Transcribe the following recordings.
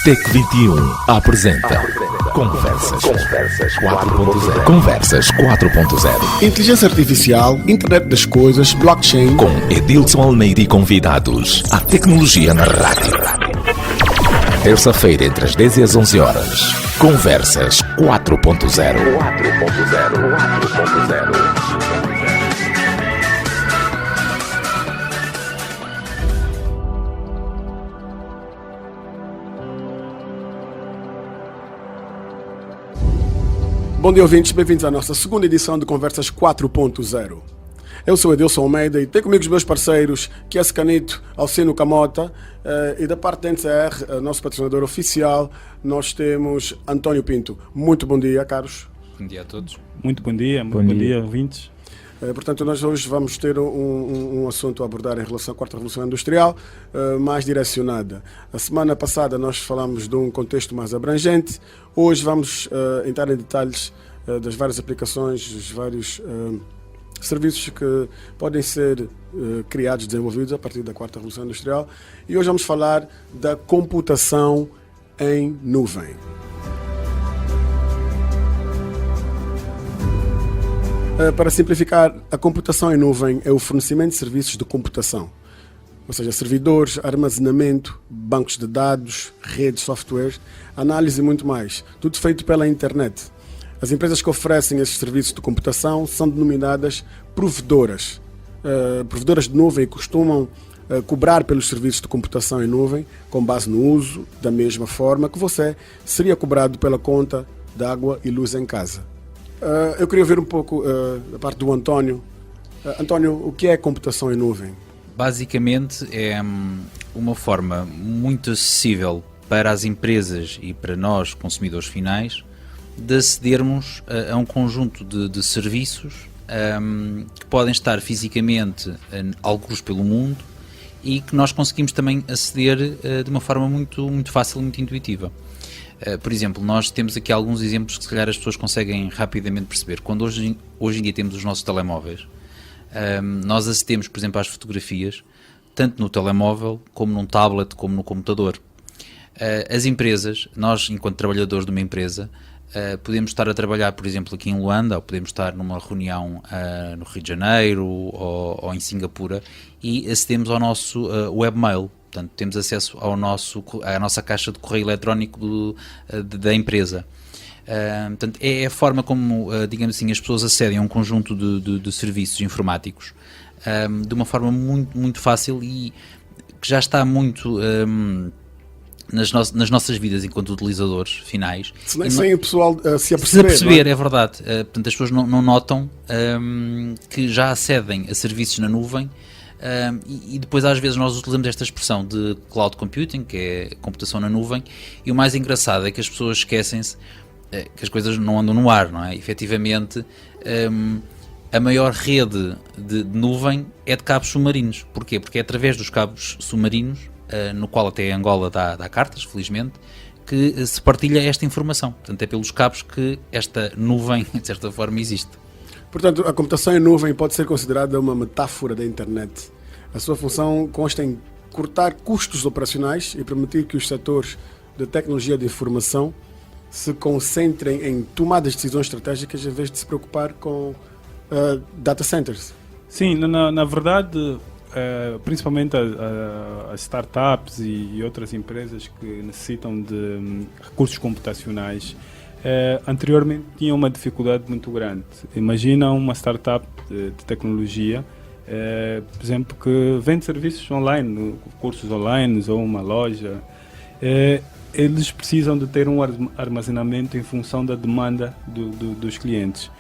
Tec21 apresenta Conversas 4.0. Conversas 4.0. Inteligência Artificial, Internet das Coisas, Blockchain. Com Edilson Almeida e convidados. A tecnologia na rádio. Terça-feira, entre as 10 e as 11 horas. Conversas 4.0. Bom dia, ouvintes, bem-vindos à nossa segunda edição de Conversas 4.0. Eu sou Edilson Almeida e tenho comigo os meus parceiros, Kies Canito, Alcino Camota, e da parte da NCR, nosso patrocinador oficial, nós temos António Pinto. Muito bom dia, caros. Bom dia a todos. Muito bom dia, bom dia, ouvintes. Portanto, nós hoje vamos ter um assunto a abordar em relação à quarta revolução industrial, mais direcionada. A semana passada nós falamos de um contexto mais abrangente. Hoje vamos entrar em detalhes das várias aplicações, dos vários serviços que podem ser criados, desenvolvidos a partir da quarta revolução industrial. E hoje vamos falar da computação em nuvem. Para simplificar, a computação em nuvem é o fornecimento de serviços de computação, ou seja, servidores, armazenamento, bancos de dados, redes, software, análise e muito mais, tudo feito pela internet. As empresas que oferecem esses serviços de computação são denominadas provedoras. Provedoras de nuvem costumam cobrar pelos serviços de computação em nuvem com base no uso, da mesma forma que você seria cobrado pela conta de água e luz em casa. Eu queria ouvir um pouco da parte do António. António, o que é computação em nuvem? Basicamente é uma forma muito acessível para as empresas e para nós, consumidores finais, de acedermos a um conjunto de serviços que podem estar fisicamente alguns pelo mundo e que nós conseguimos também aceder de uma forma muito fácil e muito intuitiva. Por exemplo, nós temos aqui alguns exemplos que se calhar as pessoas conseguem rapidamente perceber. Quando hoje em dia temos os nossos telemóveis, nós acedemos, por exemplo, às fotografias, tanto no telemóvel, como num tablet, como no computador. As empresas, nós enquanto trabalhadores de uma empresa, podemos estar a trabalhar, por exemplo, aqui em Luanda, ou podemos estar numa reunião no Rio de Janeiro ou em Singapura e acedemos ao nosso webmail. Portanto, temos acesso à nossa caixa de correio eletrónico da empresa. Portanto, é a forma como, digamos assim, as pessoas acedem a um conjunto de serviços informáticos de uma forma muito fácil e que já está muito nas nossas vidas enquanto utilizadores finais. Sem o pessoal se aperceber. Se aperceber, é verdade. Portanto, as pessoas não notam que já acedem a serviços na nuvem. E depois às vezes nós utilizamos esta expressão de cloud computing, que é computação na nuvem, e o mais engraçado é que as pessoas esquecem-se que as coisas não andam no ar, não é? Efetivamente, a maior rede de nuvem é de cabos submarinos. Porquê? Porque é através dos cabos submarinos, no qual até a Angola dá cartas, felizmente, que se partilha esta informação. Portanto, é pelos cabos que esta nuvem, de certa forma, existe. Portanto, a computação em nuvem pode ser considerada uma metáfora da internet. A sua função consta em cortar custos operacionais e permitir que os setores de tecnologia de informação se concentrem em tomadas de decisões estratégicas em vez de se preocupar com data centers. Sim, na verdade, principalmente as startups e outras empresas que necessitam de recursos computacionais, anteriormente tinha uma dificuldade muito grande. Imagina uma startup de tecnologia, por exemplo, que vende serviços online, cursos online ou uma loja. Eles precisam de ter um armazenamento em função da demanda dos clientes.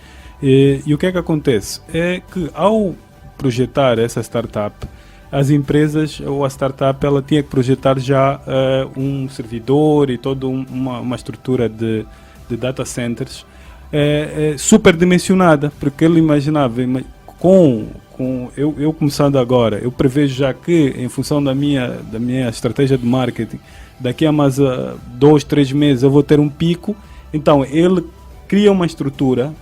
E o que é que acontece? É que ao projetar essa startup, as empresas ou a startup ela tinha que projetar já um servidor e toda uma estrutura de data centers superdimensionada, porque ele imaginava, eu começando agora, eu prevejo já que em função da minha estratégia de marketing, daqui a mais 2, 3 meses eu vou ter um pico, então ele cria uma estrutura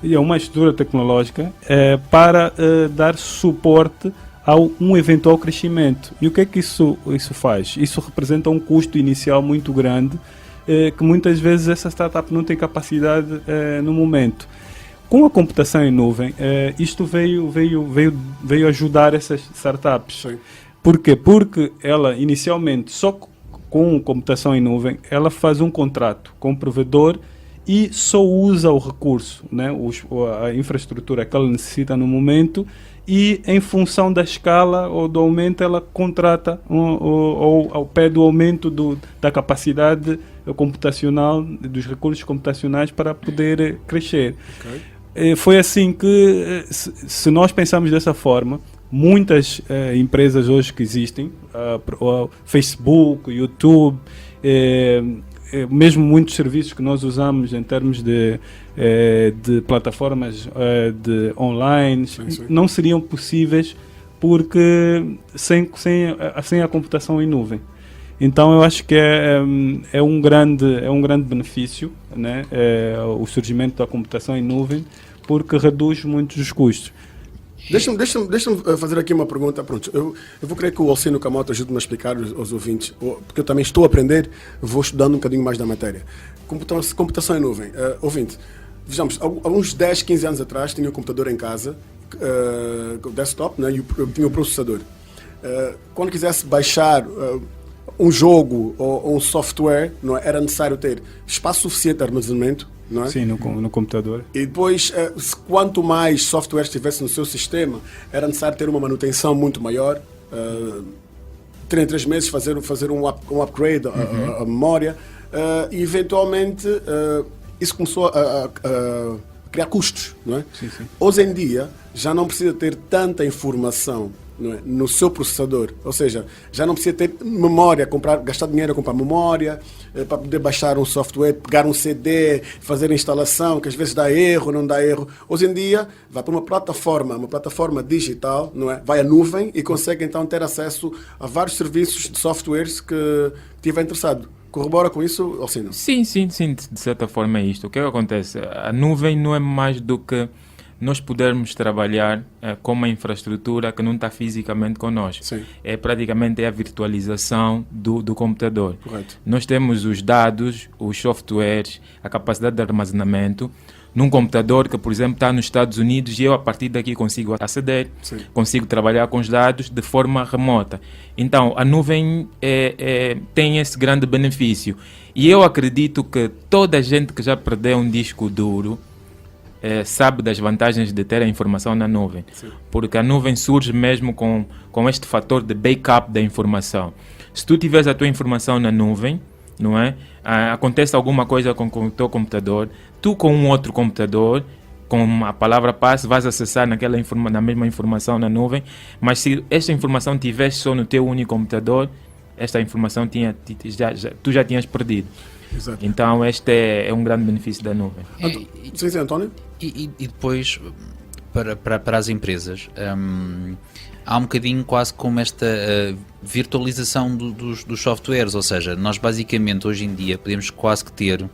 tecnológica para dar suporte a um eventual crescimento. E o que é que isso faz? Isso representa um custo inicial muito grande que muitas vezes essa startup não tem capacidade no momento. Com a computação em nuvem, isto veio ajudar essas startups. Sim. Por quê? Porque ela, inicialmente, só com computação em nuvem, ela faz um contrato com o provedor e só usa o recurso, né? A infraestrutura que ela necessita no momento, e em função da escala ou do aumento, ela contrata ou ao pé do aumento da capacidade computacional, dos recursos computacionais para poder crescer. Okay. Foi assim que, se nós pensamos dessa forma, muitas empresas hoje que existem, Facebook, YouTube, mesmo muitos serviços que nós usamos em termos de plataformas de online, sim. Não seriam possíveis porque sem a computação em nuvem. Então eu acho que é um grande benefício, né? O surgimento da computação em nuvem, porque reduz muitos os custos. Deixa-me fazer aqui uma pergunta. Pronto, eu vou querer que o Alcino Camoto ajude-me a explicar aos ouvintes, porque eu também estou a aprender, vou estudando um bocadinho mais da matéria. Computação em nuvem. Ouvinte, vejamos, há uns 10, 15 anos atrás tinha um computador em casa, desktop, né, e tinha o processador. Quando quisesse baixar um jogo ou um software, não é, era necessário ter espaço suficiente de armazenamento, não é? Sim, no computador. E depois, quanto mais software estivesse no seu sistema, era necessário ter uma manutenção muito maior. 3 meses fazer um upgrade à memória. E eventualmente isso começou a criar custos, não é? Sim, sim. Hoje em dia já não precisa ter tanta informação, não é, no seu processador, ou seja, já não precisa ter memória, gastar dinheiro a comprar memória para poder baixar um software, pegar um CD, fazer a instalação, que às vezes dá erro, não dá erro. Hoje em dia vai para uma plataforma digital, não é? Vai à nuvem e consegue então ter acesso a vários serviços de softwares que estiver interessado. Corrobora com isso, Alcino? Sim, de certa forma é isto. O que acontece? A nuvem não é mais do que nós podermos trabalhar com uma infraestrutura que não está fisicamente connosco. Sim. É praticamente a virtualização do computador. Correto. Nós temos os dados, os softwares, a capacidade de armazenamento num computador que, por exemplo, está nos Estados Unidos e eu a partir daqui consigo aceder, sim, consigo trabalhar com os dados de forma remota. Então, a nuvem tem esse grande benefício. E eu acredito que toda a gente que já perdeu um disco duro sabe das vantagens de ter a informação na nuvem. Sim. Porque a nuvem surge mesmo com este fator de backup da informação. Se tu tiveres a tua informação na nuvem, não é? Acontece alguma coisa com o teu computador, tu com um outro computador, com a palavra passe, vais acessar na mesma informação na nuvem, mas se esta informação tivesse só no teu único computador, esta informação tu já tinhas perdido. Exato. Então este é um grande benefício da nuvem. Sim, António? E depois, para as empresas, há um bocadinho quase como esta virtualização dos softwares, ou seja, nós basicamente hoje em dia podemos quase que ter,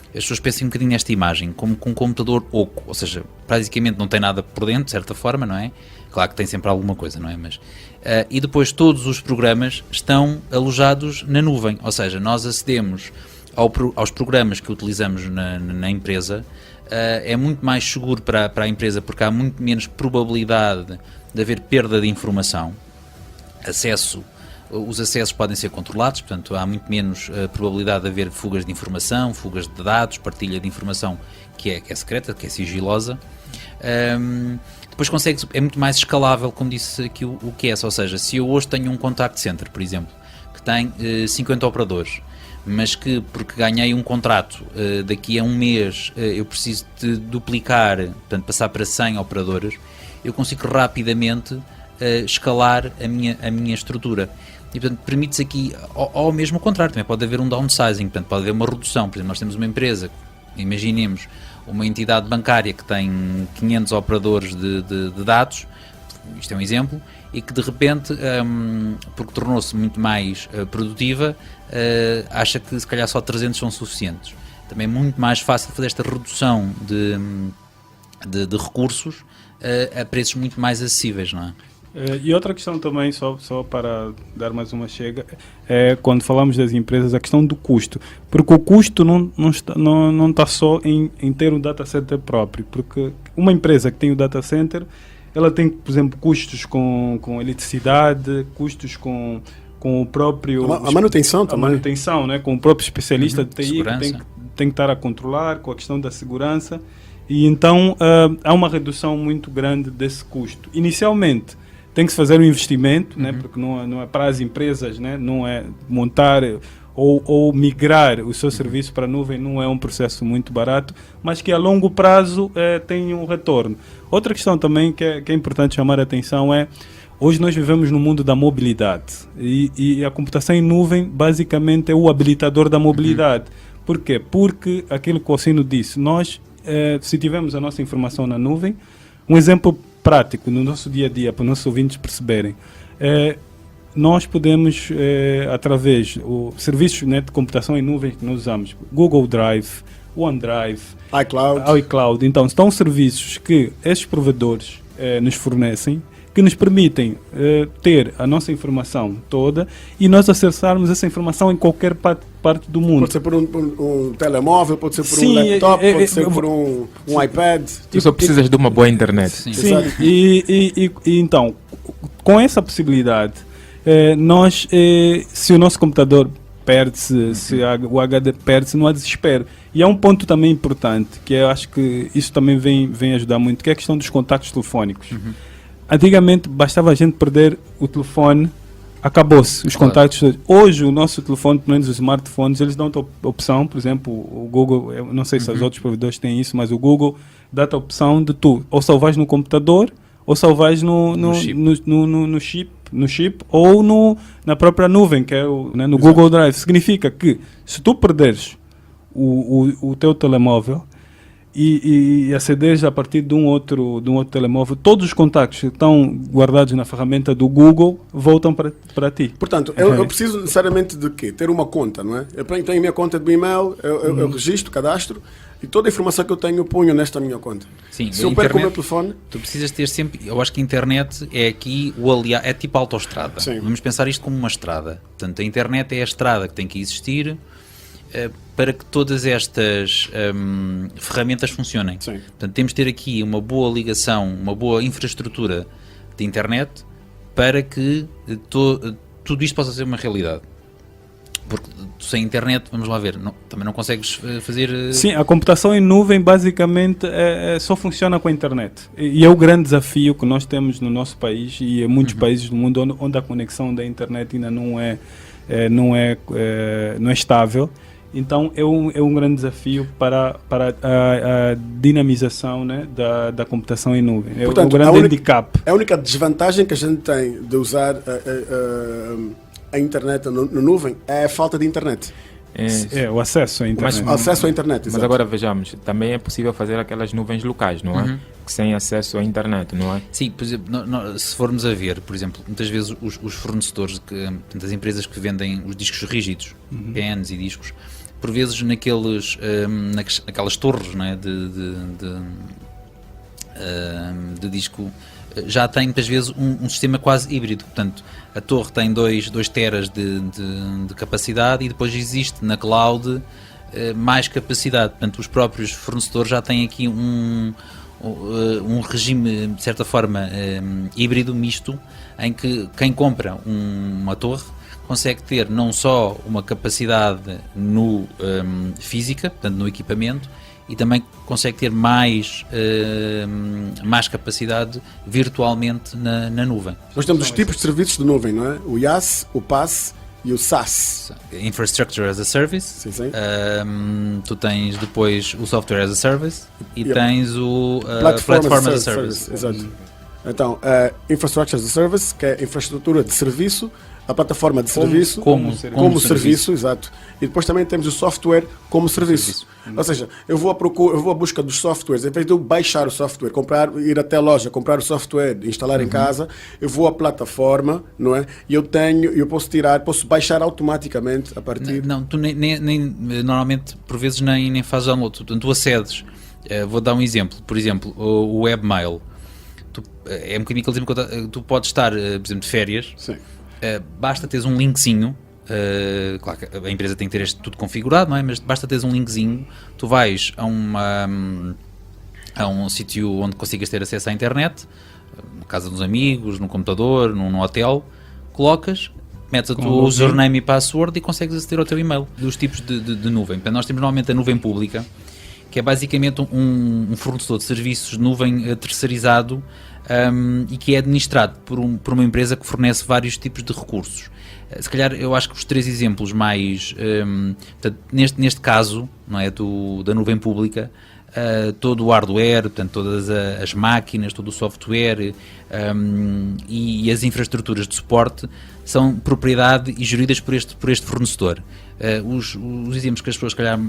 as pessoas pensam um bocadinho nesta imagem, como com um computador oco, ou seja, basicamente não tem nada por dentro, de certa forma, não é? Claro que tem sempre alguma coisa, não é? Mas, e depois todos os programas estão alojados na nuvem, ou seja, nós acedemos aos programas que utilizamos na empresa, é muito mais seguro para a empresa porque há muito menos probabilidade de haver perda de informação. Os acessos podem ser controlados, portanto há muito menos probabilidade de haver fugas de informação, fugas de dados, partilha de informação que é secreta, que é sigilosa. Depois é muito mais escalável, como disse aqui o QS, ou seja, se eu hoje tenho um contact center, por exemplo, que tem 50 operadores, mas que porque ganhei um contrato daqui a um mês eu preciso de duplicar, portanto passar para 100 operadores, eu consigo rapidamente escalar a minha estrutura. E portanto permite-se aqui, ao mesmo contrário, também pode haver um downsizing, portanto pode haver uma redução. Por exemplo, nós temos uma empresa, imaginemos uma entidade bancária que tem 500 operadores de dados, isto é um exemplo, e que de repente, porque tornou-se muito mais produtiva, acha que se calhar só 300 são suficientes. Também é muito mais fácil fazer esta redução de recursos a preços muito mais acessíveis, não é? E outra questão também, só para dar mais uma chega, é quando falamos das empresas, a questão do custo. Porque o custo não está só em ter um data center próprio. Porque uma empresa que tem o data center, ela tem, por exemplo, custos com eletricidade, custos com o próprio... A manutenção também. A manutenção, né? Com o próprio especialista de TI, que Segurança. tem que estar a controlar, com a questão da segurança. E então há uma redução muito grande desse custo. Inicialmente, tem que se fazer um investimento, né? Porque não é para as empresas, né? Não é montar ou migrar o seu serviço para a nuvem, não é um processo muito barato, mas que a longo prazo tem um retorno. Outra questão também que é importante chamar a atenção é, hoje nós vivemos no mundo da mobilidade e a computação em nuvem basicamente é o habilitador da mobilidade. Por quê? Porque aquilo que o Ossino disse, nós, se tivermos a nossa informação na nuvem, um exemplo prático no nosso dia a dia, para os nossos ouvintes perceberem, nós podemos, através dos serviços, né, de computação em nuvem que nós usamos, Google Drive, OneDrive, iCloud, então são serviços que esses provedores nos fornecem, que nos permitem ter a nossa informação toda e nós acessarmos essa informação em qualquer parte do mundo. Pode ser por um telemóvel, pode ser por Sim, um laptop, pode ser por um iPad. Tu só precisas de uma boa internet. Sim. Sim, e então, com essa possibilidade, nós, se o nosso computador perde-se, se o HD perde-se, não há desespero. E há um ponto também importante, que eu acho que isso também vem ajudar muito, que é a questão dos contactos telefónicos. Antigamente bastava a gente perder o telefone, acabou-se os contactos. Hoje o nosso telefone, pelo menos os smartphones, eles dão a opção, por exemplo, o Google, eu não sei se os outros provedores têm isso, mas o Google dá-te a opção de tu ou salvares no computador ou salvares no chip ou na própria nuvem, que é no Google Drive. Significa que se tu perderes o teu telemóvel e acederes a partir de um outro telemóvel, todos os contactos que estão guardados na ferramenta do Google voltam para ti. Portanto, eu preciso necessariamente de quê? Ter uma conta, não é? Eu tenho a minha conta do e-mail, eu registro, cadastro, e toda a informação que eu tenho eu ponho nesta minha conta. Sim, se eu perco o meu telefone... Tu precisas ter sempre... Eu acho que a internet é aqui é tipo a autoestrada. Sim. Vamos pensar isto como uma estrada. Portanto, a internet é a estrada que tem que existir para que todas estas ferramentas funcionem. Sim. Portanto, temos de ter aqui uma boa ligação, uma boa infraestrutura de internet para que tudo isto possa ser uma realidade. Porque sem internet, vamos lá ver, também não consegues fazer... Sim, a computação em nuvem basicamente só funciona com a internet. E é o grande desafio que nós temos no nosso país e em muitos países do mundo onde a conexão da internet ainda não é estável. Então é um grande desafio para a dinamização, né, da computação em nuvem. Portanto, é um grande handicap. A única desvantagem que a gente tem de usar a internet na nuvem é a falta de internet. O acesso à internet. Acesso à internet, mas exato. agora vejamos, também é possível fazer aquelas nuvens locais, não é? Que sem acesso à internet, não é? Sim, por exemplo, se formos a ver, por exemplo, muitas vezes os fornecedores, portanto, as empresas que vendem os discos rígidos, PNs e discos, por vezes naquelas torres, não é, de disco, já tem muitas vezes um sistema quase híbrido. Portanto, a torre tem 2 teras de capacidade e depois existe na cloud mais capacidade. Portanto, os próprios fornecedores já têm aqui um regime, de certa forma, híbrido, misto, em que quem compra uma torre consegue ter não só uma capacidade física, portanto no equipamento, e também consegue ter mais capacidade virtualmente na nuvem. Nós temos os tipos de serviços de nuvem, não é? O IaaS, o PaaS e o SaaS. Infrastructure as a Service. Sim, sim. Tu tens depois o Software as a Service e Yep. tens o Platform as a Service. Exato. Então, Infrastructure as a Service, que é infraestrutura de serviço, a plataforma de serviço como serviço, exato. E depois também temos o software como serviço. Ou seja, eu vou à busca dos softwares, em vez de eu baixar o software, ir até a loja, comprar o software, instalar em casa, eu vou à plataforma, não é? E eu posso baixar automaticamente a partir... Não, tu nem normalmente, por vezes, nem fazes download. Portanto, tu acedes. Vou dar um exemplo. Por exemplo, o webmail. é um bocadinho aquele exemplo que tu podes estar, por exemplo, de férias, Sim. basta teres um linkzinho, claro que a empresa tem que ter isto tudo configurado, não é? Mas basta teres um linkzinho, tu vais a um sítio onde consigas ter acesso à internet, na casa dos amigos, no computador, num hotel, colocas, metes a tua username e password e consegues aceder ao teu e-mail, dos tipos de nuvem. Portanto, nós temos normalmente a nuvem pública, que é basicamente um fornecedor de serviços de nuvem terceirizado, e que é administrado por uma empresa que fornece vários tipos de recursos. Se calhar eu acho que os 3 exemplos mais, portanto, neste caso, não é, da nuvem pública, todo o hardware, portanto, todas as máquinas, todo o software, e as infraestruturas de suporte são propriedade e geridas por este fornecedor. Os exemplos que as pessoas, se calhar,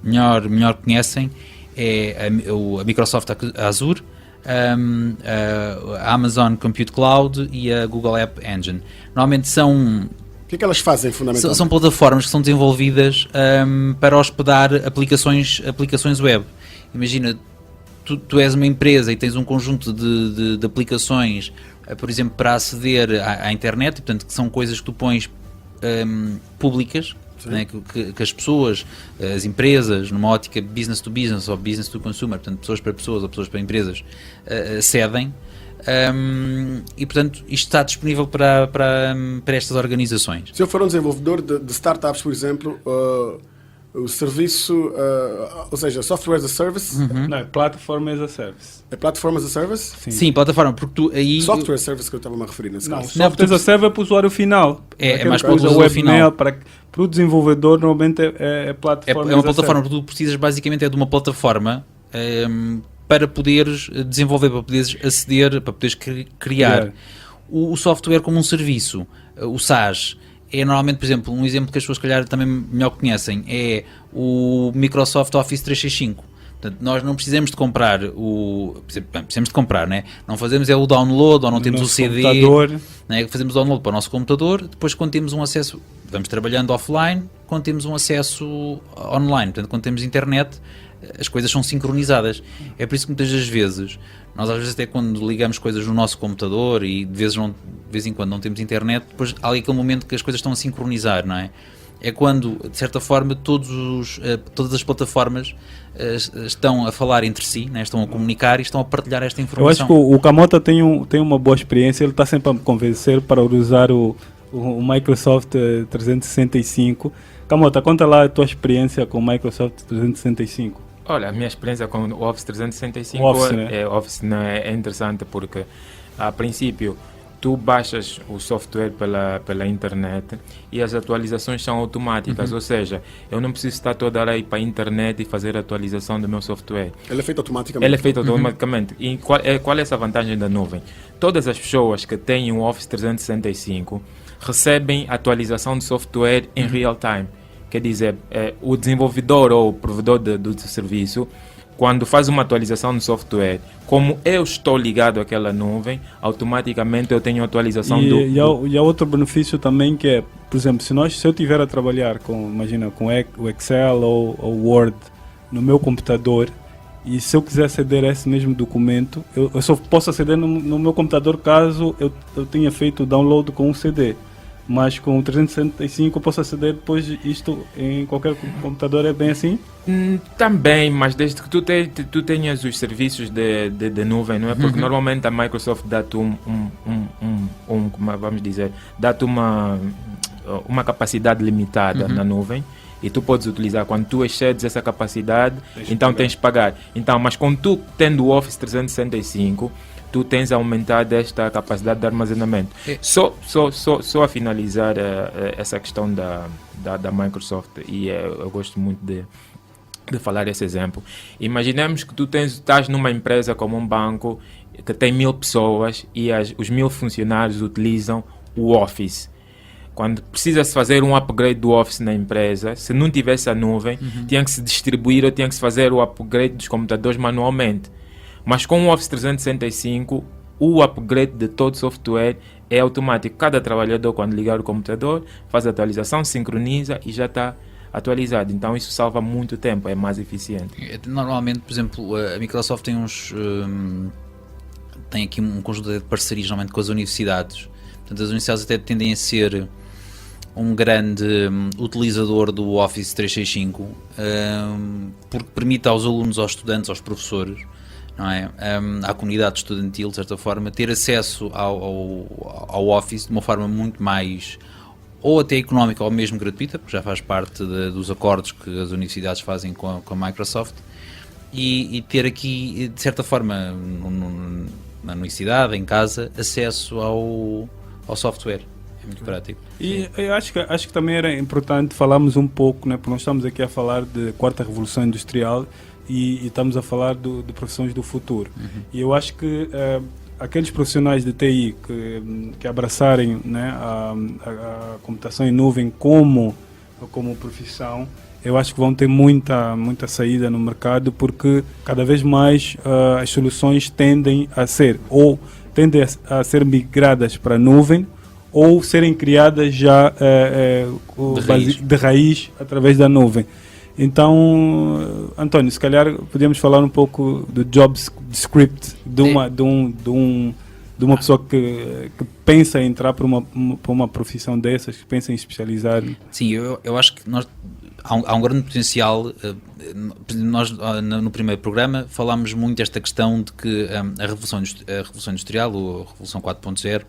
melhor conhecem é a Microsoft Azure, a Amazon Compute Cloud e a Google App Engine. Normalmente são... O que é que elas fazem, fundamentalmente? São plataformas que são desenvolvidas para hospedar aplicações web. Imagina, tu és uma empresa e tens um conjunto de aplicações, por exemplo, para aceder à internet, portanto, que são coisas que tu pões públicas, né, que as pessoas, as empresas, numa ótica business to business ou business to consumer, portanto, pessoas para pessoas ou pessoas para empresas, cedem. E portanto isto está disponível para estas organizações. Se eu for um desenvolvedor de startups, por exemplo, o serviço, ou seja, software as a service, Não, é Platform as a Service. é platform as a service? Sim, plataforma, porque tu aí... Software service que eu estava-me a referir nesse Não, caso. software as a Service é para o usuário final. É Aquele mais que para o usa usuário webmail, final. para o desenvolvedor normalmente é Platform É uma as a plataforma, Service. porque tu precisas basicamente de uma plataforma para poderes desenvolver, para poderes aceder, para poderes criar. O software como um serviço, o SaaS, é normalmente, por exemplo, um exemplo que as pessoas, se calhar, também melhor conhecem, é o Microsoft Office 365. Portanto, nós não precisamos de comprar precisamos de comprar, né? Não fazemos o download, ou não temos o CD, né? Fazemos o download para o nosso computador, depois quando temos um acesso, vamos trabalhando offline, quando temos um acesso online, portanto, quando temos internet, as coisas são sincronizadas. É por isso que muitas das vezes, nós às vezes até quando ligamos coisas no nosso computador e de vez em quando não temos internet, depois há ali aquele momento que as coisas estão a sincronizar, não é? É quando, de certa forma, todas as plataformas estão a falar entre si, né? Estão a comunicar e estão a partilhar esta Eu informação. acho que o Camota tem uma boa experiência, ele está sempre a me convencer para usar o Microsoft 365. Camota, conta lá a tua experiência com o Microsoft 365. Olha, a minha experiência com o Office 365 Office, né? é interessante porque, a princípio, tu baixas o software pela internet e as atualizações são automáticas, ou seja, eu não preciso estar toda hora a ir para a internet e fazer a atualização do meu software. Ele é feito automaticamente. Ele é feito automaticamente. E qual é essa vantagem da nuvem? Todas as pessoas que têm o Office 365 recebem atualização de software em real time. Quer dizer, o desenvolvedor ou o provedor do serviço, quando faz uma atualização do software, como eu estou ligado àquela nuvem, automaticamente eu tenho atualização E há outro benefício também que é, por exemplo, se eu estiver a trabalhar com o Excel ou o Word no meu computador, e se eu quiser aceder a esse mesmo documento, eu só posso aceder no meu computador caso eu tenha feito o download com um CD. Mas com o 365 eu posso aceder depois isto em qualquer computador, é bem assim? Também, mas desde que tu tenhas os serviços de nuvem, não é? Porque normalmente a Microsoft dá-te vamos dizer, dá-te uma capacidade limitada na nuvem e tu podes utilizar. Quando tu excedes essa capacidade, tens de pagar. Então, mas com tu tendo o Office 365, tu tens aumentado esta capacidade de armazenamento. Só a finalizar essa questão da Microsoft, e eu gosto muito de falar esse exemplo. Imaginemos que tu estás numa empresa como um banco que tem 1000 pessoas e os 1000 funcionários utilizam o Office. Quando precisa-se fazer um upgrade do Office na empresa, se não tivesse a nuvem, tinha que se distribuir ou tinha que se fazer o upgrade dos computadores manualmente. Mas com o Office 365, o upgrade de todo o software é automático. Cada trabalhador, quando ligar o computador, faz a atualização, sincroniza e já está atualizado. Então isso salva muito tempo, é mais eficiente. Normalmente, por exemplo, a Microsoft tem tem aqui um conjunto de parcerias normalmente com as universidades. Portanto, as universidades até tendem a ser um grande utilizador do Office 365, porque permite aos alunos, aos estudantes, aos professores, não é? À comunidade estudantil, de certa forma, ter acesso ao Office de uma forma muito mais, ou até económica ou mesmo gratuita, porque já faz parte dos acordos que as universidades fazem com a Microsoft, e ter aqui, de certa forma, na universidade, em casa, acesso ao software. É muito prático. E eu acho que também era importante falarmos um pouco, né, porque nós estamos aqui a falar de quarta revolução industrial e estamos a falar de profissões do futuro. E eu acho que aqueles profissionais de TI que abraçarem, né, a computação em nuvem como profissão, eu acho que vão ter muita saída no mercado, porque cada vez mais as soluções tendem a ser migradas para a nuvem, ou serem criadas já de raiz através da nuvem. Então, António, se calhar podemos falar um pouco do job script de uma pessoa que pensa em entrar para uma profissão dessas, que pensa em especializar. Sim, eu acho que há um grande potencial. Nós, no primeiro programa, falámos muito desta questão de que a Revolução Industrial, ou a Revolução 4.0,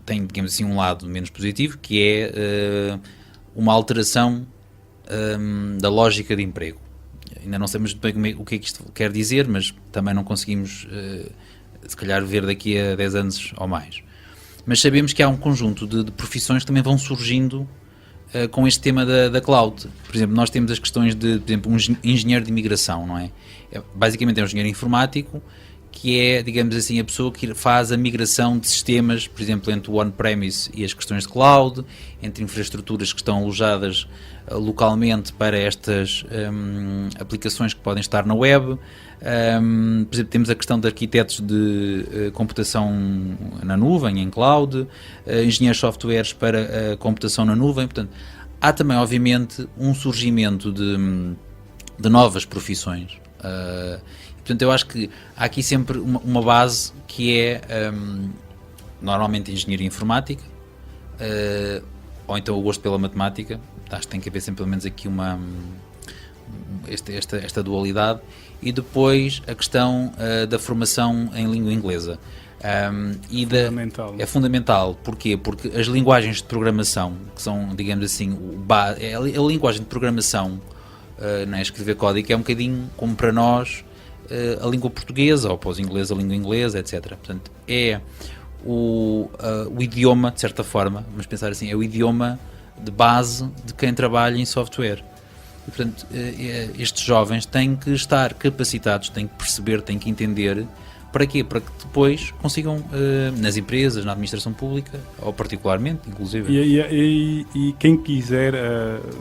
tem, digamos assim, um lado menos positivo, que é uma alteração da lógica de emprego. Ainda não sabemos bem o que é que isto quer dizer, mas também não conseguimos, se calhar, ver daqui a 10 anos ou mais. Mas sabemos que há um conjunto de profissões que também vão surgindo com este tema da cloud. Por exemplo, nós temos as questões de, por exemplo, um engenheiro de imigração, não é? Basicamente é um engenheiro informático, que é, digamos assim, a pessoa que faz a migração de sistemas, por exemplo, entre o on-premise e as questões de cloud, entre infraestruturas que estão alojadas localmente para estas aplicações que podem estar na web. Por exemplo, temos a questão de arquitetos de computação na nuvem, em cloud, engenheiros de softwares para computação na nuvem. Portanto, há também, obviamente, um surgimento de novas profissões. Portanto, eu acho que há aqui sempre uma base que é normalmente engenharia informática, ou então o gosto pela matemática. Acho que tem que haver sempre pelo menos aqui esta dualidade, e depois a questão da formação em língua inglesa. Fundamental. É fundamental. Porquê? Porque as linguagens de programação, que são, digamos assim, a linguagem de programação, não é, escrever código, é um bocadinho como para nós a língua portuguesa, ou para os ingleses a língua inglesa, etc. Portanto, é o idioma, de certa forma, vamos pensar assim, é o idioma de base de quem trabalha em software. E, portanto, estes jovens têm que estar capacitados, têm que perceber, têm que entender. Para quê? Para que depois consigam, nas empresas, na administração pública, ou particularmente, inclusive. E quem quiser,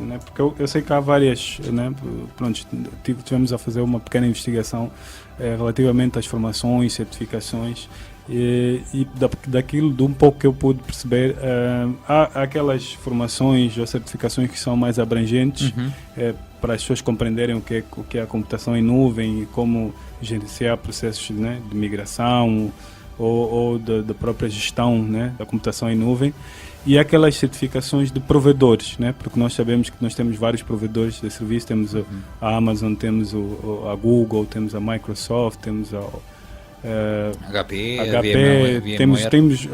né, porque eu sei que há várias, né, pronto, tivemos a fazer uma pequena investigação relativamente às formações, certificações, e daquilo, de um pouco que eu pude perceber, há aquelas formações ou certificações que são mais abrangentes, para as pessoas compreenderem o que é a computação em nuvem e como gerenciar processos, né, de migração ou da própria gestão, né, da computação em nuvem, e aquelas certificações de provedores, né, porque nós sabemos que nós temos vários provedores de serviço, temos a Amazon, temos a Google, temos a Microsoft, temos a HP, temos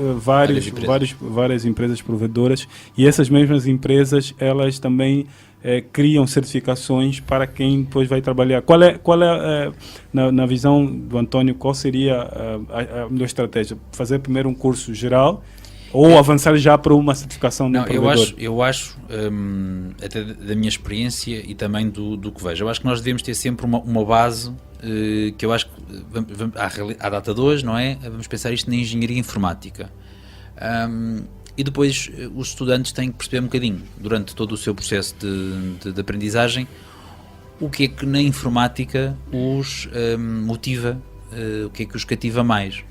várias empresas provedoras, e essas mesmas empresas, elas também criam certificações para quem depois vai trabalhar. Qual é na visão do António, qual seria a melhor estratégia? Fazer primeiro um curso geral ou avançar já para uma certificação de provedor? Eu acho, até da minha experiência e também do que vejo, eu acho que nós devemos ter sempre uma base, que eu acho que à data de hoje, não é? Vamos pensar isto na engenharia informática. E depois os estudantes têm que perceber um bocadinho, durante todo o seu processo de aprendizagem, o que é que na informática os motiva, o que é que os cativa mais.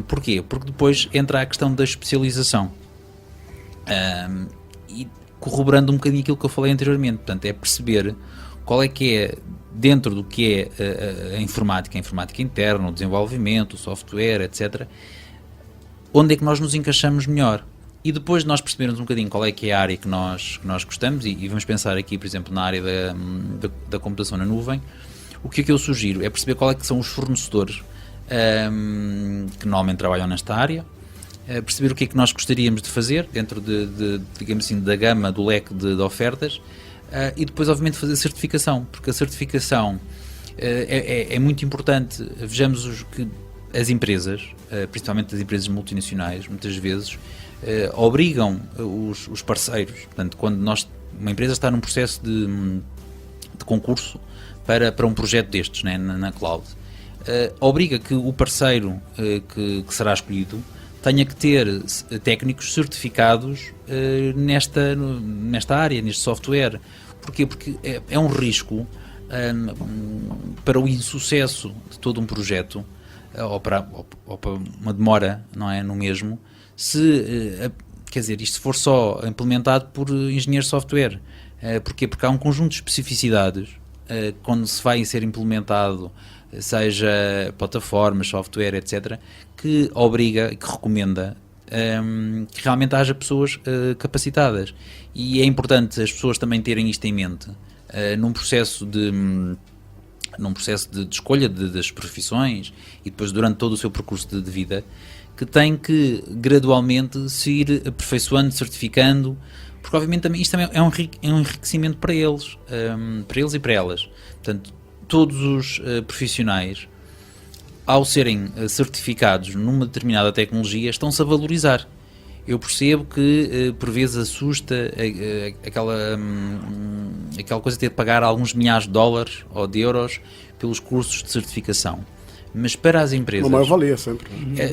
Porquê? Porque depois entra a questão da especialização, e corroborando um bocadinho aquilo que eu falei anteriormente. Portanto, é perceber qual é que é, dentro do que é a informática interna, o desenvolvimento, o software, etc., onde é que nós nos encaixamos melhor. E depois de nós percebermos um bocadinho qual é que é a área que nós gostamos, e vamos pensar aqui, por exemplo, na área da computação na nuvem, o que é que eu sugiro? É perceber qual é que são os fornecedores que normalmente trabalham nesta área, perceber o que é que nós gostaríamos de fazer dentro digamos assim, da gama, do leque de ofertas, e depois, obviamente, fazer certificação, porque a certificação é muito importante. Vejamos que as empresas, principalmente as empresas multinacionais, muitas vezes obrigam os parceiros. Portanto, quando uma empresa está num processo de concurso para um projeto destes, né, na cloud, obriga que o parceiro que será escolhido tenha que ter técnicos certificados nesta área, neste software. Porquê? Porque é um risco para o insucesso de todo um projeto, ou para uma demora, não é, no mesmo, quer dizer, isto for só implementado por engenheiros de software. Porquê? Porque há um conjunto de especificidades quando se vai ser implementado, seja plataformas, software, etc., que obriga e que recomenda que realmente haja pessoas capacitadas. E é importante as pessoas também terem isto em mente num processo de escolha das profissões e depois durante todo o seu percurso de vida, que tem que gradualmente se ir aperfeiçoando, certificando, porque obviamente também, isto também é um enriquecimento para eles e para elas. Portanto, todos os profissionais, ao serem certificados numa determinada tecnologia, estão-se a valorizar. Eu percebo que por vezes assusta aquela coisa de ter de pagar alguns milhares de dólares ou de euros pelos cursos de certificação. Mas para as empresas... Uma mais-valia sempre.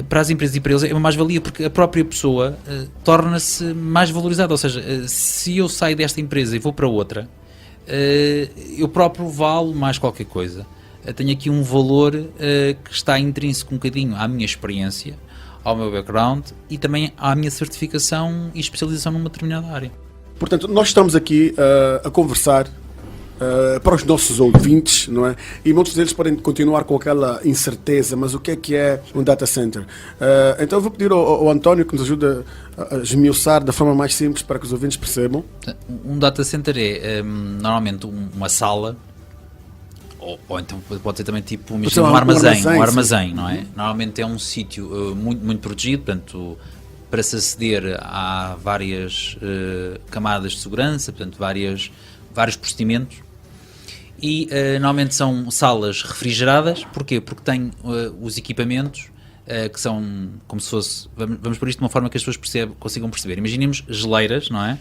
Para as empresas e para eles é uma mais-valia, porque a própria pessoa torna-se mais valorizada. Ou seja, se eu saio desta empresa e vou para outra, eu próprio valo mais qualquer coisa. Tenho aqui um valor que está intrínseco um bocadinho à minha experiência, ao meu background e também à minha certificação e especialização numa determinada área. Portanto, nós estamos aqui a conversar para os nossos ouvintes, não é? E muitos deles podem continuar com aquela incerteza, mas o que é um data center? Então eu vou pedir ao António que nos ajude a esmiuçar da forma mais simples para que os ouvintes percebam. Um data center é normalmente uma sala, ou então pode ser também tipo um armazém, não é? Normalmente é um sítio muito, muito protegido, portanto, para se aceder há várias camadas de segurança, portanto, vários procedimentos. E normalmente são salas refrigeradas. Porquê? Porque têm os equipamentos que são como se fosse, vamos por isto de uma forma que as pessoas consigam perceber. Imaginemos geleiras, não é?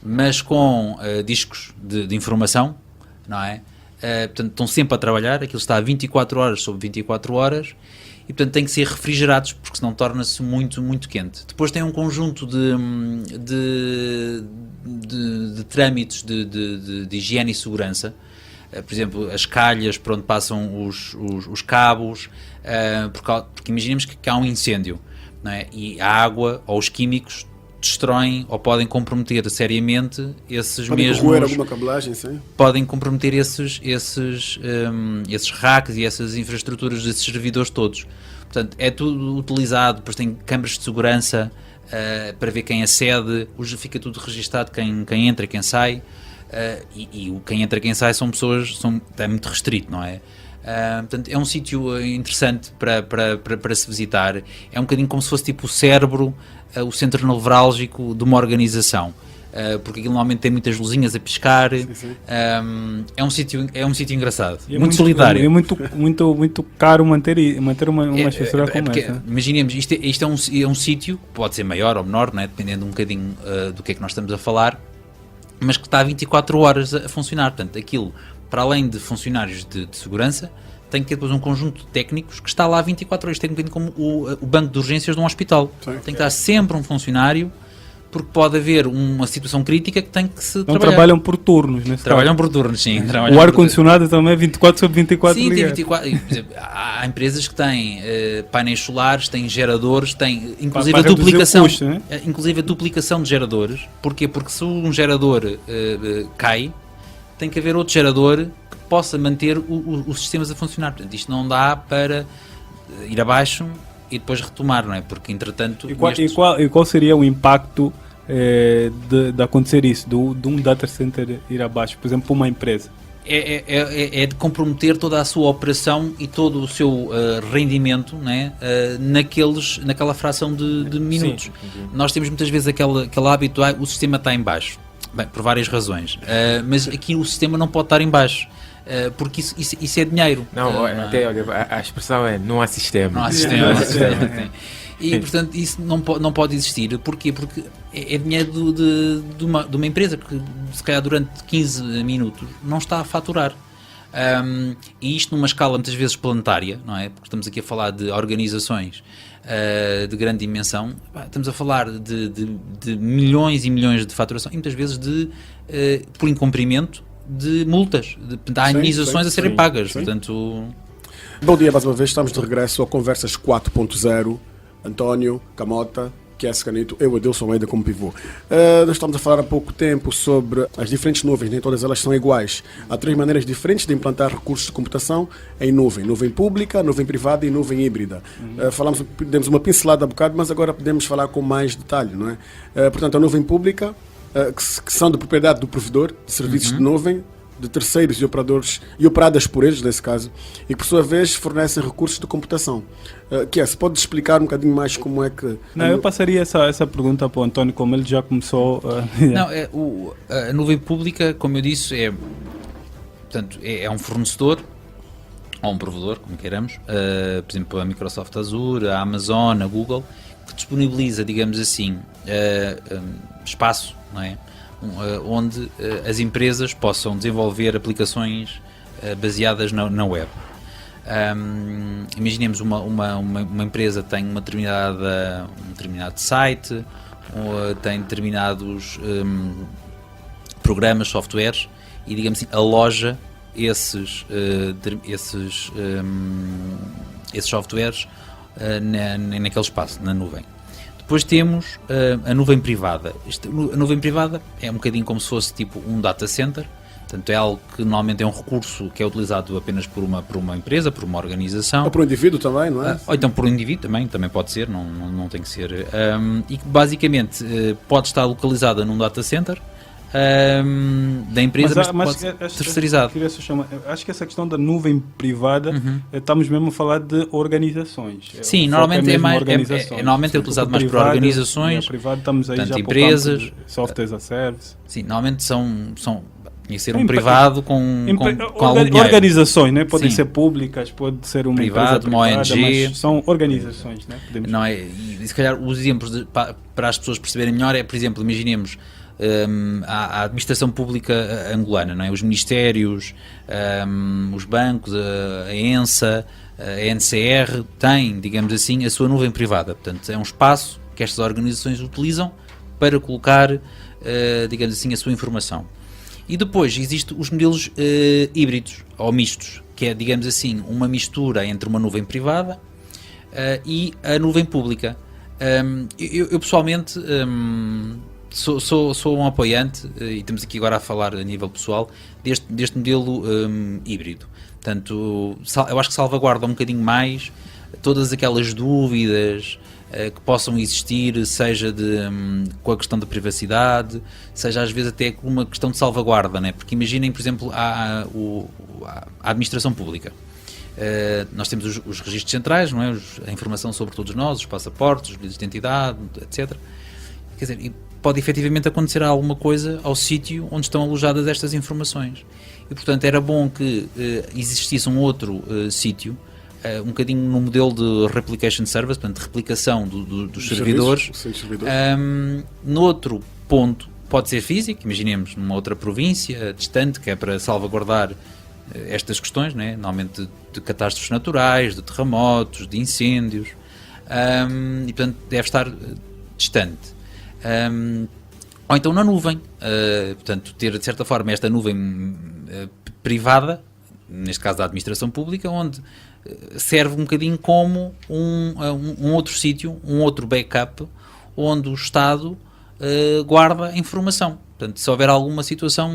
Mas com discos de informação, não é? Portanto, estão sempre a trabalhar, aquilo está a 24 horas sobre 24 horas e, portanto, têm que ser refrigerados, porque senão torna-se muito, muito quente. Depois tem um conjunto de trâmites de higiene e segurança, por exemplo, as calhas por onde passam os cabos, porque imaginemos que há um incêndio, não é? E a água ou os químicos destroem ou podem comprometer seriamente esses mesmos... Podem corroer alguma cabelagem, sim? Podem comprometer esses racks e essas infraestruturas desses servidores todos. Portanto, é tudo utilizado, depois tem câmaras de segurança para ver quem acede, fica tudo registado, quem entra e quem sai, e quem entra e quem sai são pessoas, é muito restrito, não é? Portanto, é um sítio interessante para se visitar. É um bocadinho como se fosse tipo o cérebro, o centro nevrálgico de uma organização, porque aquilo normalmente tem muitas luzinhas a piscar. Sim. É um sítio engraçado, é muito solidário. É muito caro manter uma estrutura como essa. Imaginemos, isto é um sítio, pode ser maior ou menor, não é? Dependendo um bocadinho do que é que nós estamos a falar, mas que está 24 horas a funcionar. Portanto, aquilo, para além de funcionários de segurança, tem que ter depois um conjunto de técnicos que está lá 24 horas. Tem um bocadinho como o banco de urgências de um hospital. Sim. Tem que estar sempre um funcionário, porque pode haver uma situação crítica que tem que se trabalhar. Não trabalham por turnos, nesse Trabalham caso. por turnos, sim. O ar-condicionado também é 24 sobre 24 sim, ligado. Tem 24. Por exemplo, há empresas que têm painéis solares, têm geradores, têm inclusive a duplicação. Custo, né? Inclusive a duplicação de geradores. Porquê? Porque se um gerador cai, tem que haver outro gerador que possa manter os sistemas a funcionar. Portanto, isto não dá para ir abaixo e depois retomar, não é? Porque, entretanto... E qual seria o impacto de acontecer isso, de um data center ir abaixo, por exemplo, para uma empresa? É de comprometer toda a sua operação e todo o seu rendimento, né, naquela fração de minutos. Sim. Nós temos muitas vezes aquele hábito, o sistema está em baixo. Bem, por várias razões. Mas aqui o sistema não pode estar em baixo. Porque isso é dinheiro. Não, até a expressão é não há sistema. Não há sistema. Não há sistema. E, portanto, isso não pode existir. Porquê? Porque é dinheiro de uma empresa que, se calhar, durante 15 minutos não está a faturar. E isto numa escala muitas vezes planetária, não é? Porque estamos aqui a falar de organizações de grande dimensão. Estamos a falar de milhões e milhões de faturação e muitas vezes por incumprimento de multas. Há indenizações a serem pagas. Sim. Portanto... Bom dia mais uma vez, estamos de regresso ao Conversas 4.0. António, Camota, Kies Canito, eu, Adilson Almeida, como pivô. Nós estamos a falar há pouco tempo sobre as diferentes nuvens, nem todas elas são iguais. Há 3 maneiras diferentes de implantar recursos de computação em nuvem. Nuvem pública, nuvem privada e nuvem híbrida. Demos uma pincelada há bocado, mas agora podemos falar com mais detalhe, não é? Portanto, a nuvem pública, que são de propriedade do provedor de serviços de nuvem, de terceiros e operadores, e operadas por eles, nesse caso, e que por sua vez fornecem recursos de computação. Se pode explicar um bocadinho mais como é que... Não, eu passaria essa pergunta para o António, como ele já começou... Não, a nuvem pública, como eu disse, portanto, é um fornecedor, ou um provedor, como queiramos, por exemplo, a Microsoft Azure, a Amazon, a Google, que disponibiliza, digamos assim, espaço, não é? Onde as empresas possam desenvolver aplicações baseadas na web. Imaginemos uma empresa tem um determinado site, ou tem determinados programas, softwares, e, digamos assim, aloja esses softwares naquele espaço, na nuvem. Depois temos a nuvem privada. A nuvem privada é um bocadinho como se fosse tipo um data center. Portanto, é algo que normalmente é um recurso que é utilizado apenas por uma empresa, por uma organização. Ou por um indivíduo também, não é? Ou então por um indivíduo também pode ser, não tem que ser. E que basicamente pode estar localizada num data center da empresa, mas pode ser terceirizado. Acho que essa questão da nuvem privada, estamos mesmo a falar de organizações. Sim, normalmente normalmente é utilizado mais por organizações, privado, estamos aí já empresas, softwares as service. Sim, normalmente são tinha que ser um privado com algum dinheiro. Organizações, né? Podem ser públicas, pode ser uma privado, empresa privada, ONG. mas são organizações, né? Não é, e se calhar os exemplos para as pessoas perceberem melhor por exemplo, imaginemos a administração pública angolana, não é? Os ministérios, os bancos, a ENSA, a NCR têm, digamos assim, a sua nuvem privada. Portanto, é um espaço que estas organizações utilizam para colocar, digamos assim, a sua informação. E depois existem os modelos híbridos ou mistos, que é, digamos assim, uma mistura entre uma nuvem privada e a nuvem pública. Eu pessoalmente sou um apoiante, e estamos aqui agora a falar a nível pessoal, deste modelo híbrido. Portanto, eu acho que salvaguarda um bocadinho mais todas aquelas dúvidas que possam existir, seja com a questão da privacidade, seja às vezes até com uma questão de salvaguarda, né? Porque imaginem, por exemplo, a administração pública. Nós temos os registros centrais, não é? A informação sobre todos nós, os passaportes, os bilhetes de identidade, etc. Quer dizer, pode efetivamente acontecer alguma coisa ao sítio onde estão alojadas estas informações. E, portanto, era bom que existisse um outro sítio, um bocadinho no modelo de replication service, portanto, de replicação dos servidores. No outro ponto, pode ser físico, imaginemos numa outra província distante, que é para salvaguardar estas questões, né? Normalmente de catástrofes naturais, de terremotos, de incêndios, e, portanto, deve estar distante. Ou então na nuvem, portanto, ter de certa forma esta nuvem privada, neste caso da administração pública, onde serve um bocadinho como um outro sítio, um outro backup, onde o Estado guarda a informação. Portanto, se houver alguma situação